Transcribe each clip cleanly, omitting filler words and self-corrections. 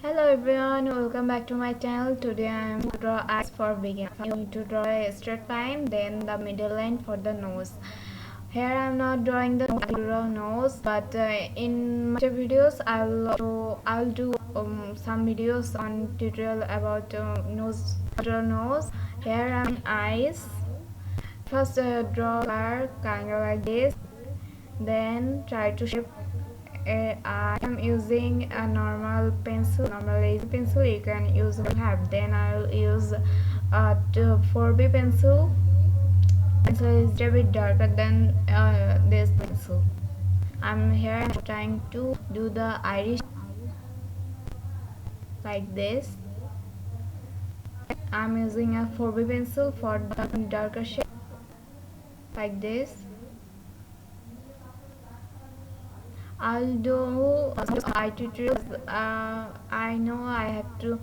Hello everyone, welcome back to my channel. Today I am to draw eyes for beginners. I'm going to draw a straight line, then the middle line for the nose. Here I am not drawing the nose, but in my videos I'll do some videos on tutorial about nose. Here I'm eyes. First draw color kind of like this, then try to shape I am using a normal lazy pencil. You can use have. Then I'll use a 4B pencil. Pencil is a bit darker than this pencil. I'm here trying to do the iris like this. I'm using a 4B pencil for the darker shade like this. I'll do eye tutorials. I know I have to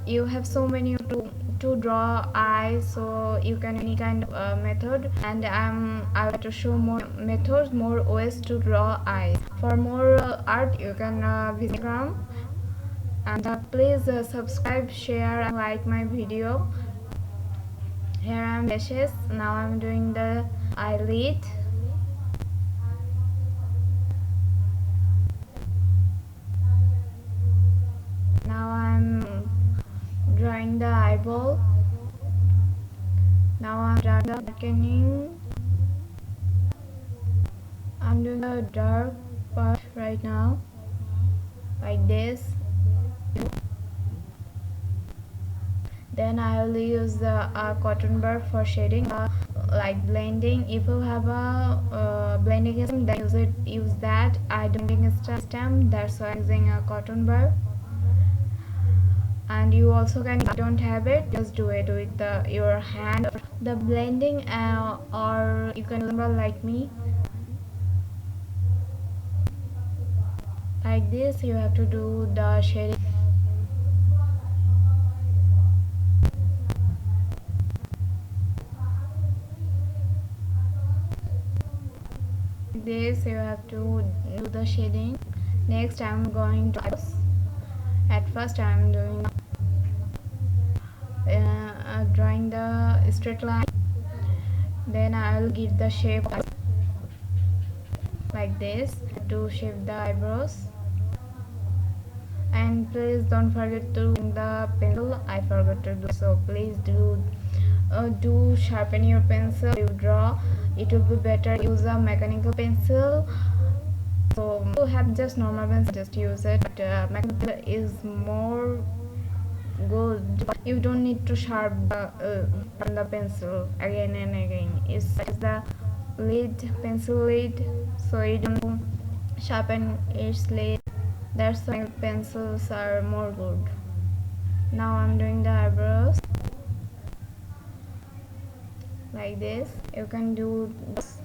you have so many to draw eyes, so you can any kind of method, and I want to show more methods, more ways to draw eyes. For more art, you can visit Instagram, and please subscribe, share, and like my video. Here I'm lashes. Now I'm doing the eyelid. Now I'm drawing the eyeball. Now I'm darkening. I'm doing a dark part right now, like this. Then I will use the cotton bar for shading, like blending. If you have a blending system, then use that. I don't have a system, that's why I'm using a cotton bar. And you also can, if you don't have it, just do it with your hand. The blending, or you can remember like me, like this. You have to do the shading like this. You have to do the shading. Next I'm going to at first I'm doing drawing the straight line, then I'll give the shape like this to shape the eyebrows. And please don't forget to bring the pencil. I forgot to do so. Please do sharpen your pencil. You draw, it will be better use a mechanical pencil. So if you have just normal pencil, just use it, but mechanical is more good. You don't need to sharpen the pencil again and again. It's the pencil lead, so you don't sharpen its lead. That's why pencils are more good. Now I'm doing the eyebrows like this. You can do this.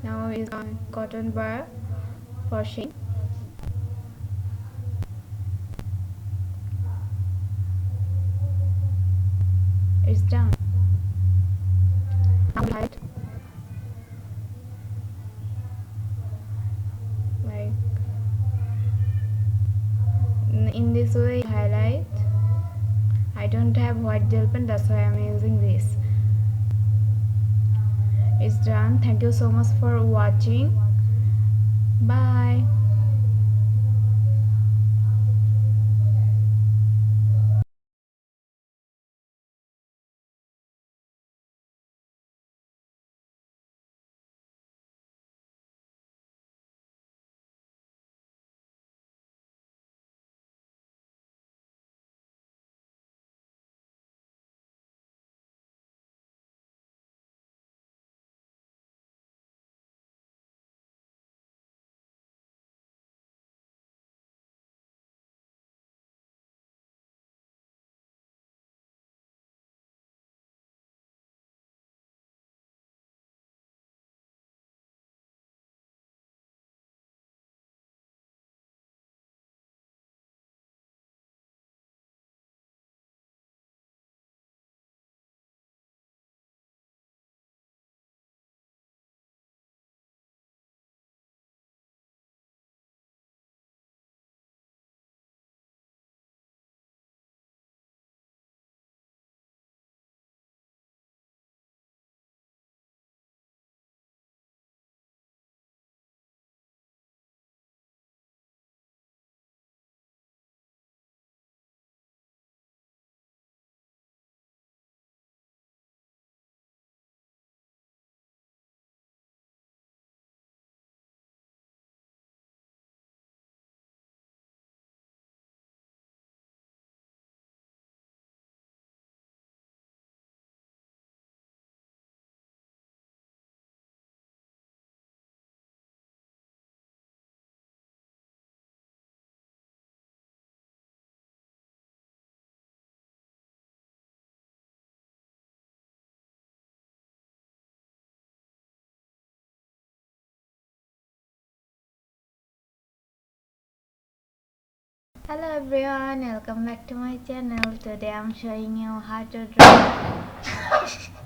Now is on cotton bar for shading. It's done. Right. Like in this way, highlight. I don't have white gel pen, that's why I'm using this. It's done. Thank you so much for watching. Bye. Hello everyone, welcome back to my channel. Today I'm showing you how to draw